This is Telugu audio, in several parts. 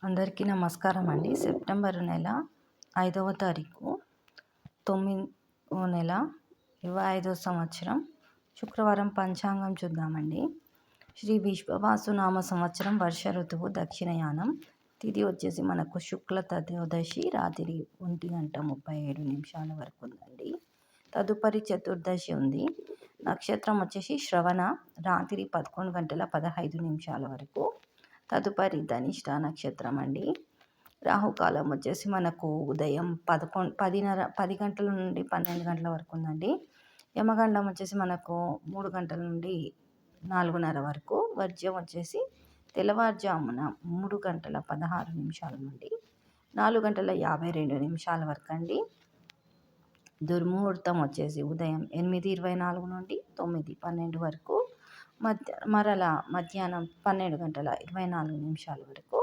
అందరికీ నమస్కారం అండి. సెప్టెంబర్ నెల 5వ తారీఖు 9వ నెల 25వ సంవత్సరం శుక్రవారం పంచాంగం చూద్దామండి. శ్రీ విశ్వవాసు నామ సంవత్సరం వర్ష ఋతువు దక్షిణయానం. తిథి వచ్చేసి మనకు శుక్ల త్రయోదశి రాత్రి 1:37 వరకు ఉందండి. తదుపరి చతుర్దశి ఉంది. నక్షత్రం వచ్చేసి శ్రవణ రాత్రి 11:15 వరకు. తదుపరి ధనిష్ట నక్షత్రం అండి. రాహుకాలం వచ్చేసి మనకు ఉదయం 10 గంటల నుండి 12 గంటల వరకు ఉందండి. యమగండం వచ్చేసి మనకు 3 గంటల నుండి 4:30 వరకు. వర్జ్యం వచ్చేసి తెల్లవారుజామున 3:16 నుండి 4:52 వరకు అండి. దుర్ముహూర్తం వచ్చేసి ఉదయం 8:24 నుండి 9:12 వరకు. మధ్యాహ్నం 12:24 వరకు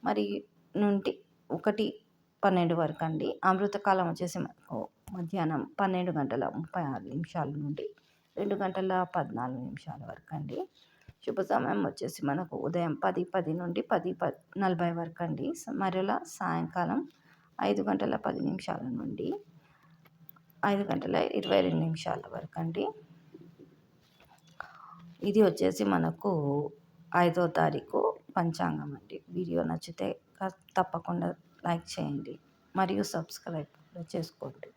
మరి నుండి 1:12 వరకు అండి. అమృతకాలం వచ్చేసి మనకు మధ్యాహ్నం 12:36 నుండి 2:14 వరకు అండి. శుభ సమయం వచ్చేసి మనకు ఉదయం 10:10 నుండి 10:40 వరకు అండి. మరలా సాయంకాలం 5:10 నుండి 5:22 వరకు అండి. ఇది వచ్చేసి మనకు 5వ తారీఖు పంచాంగం అండి. వీడియో నచ్చితే తప్పకుండా లైక్ చేయండి మరియు సబ్స్క్రైబ్ చేసుకోండి.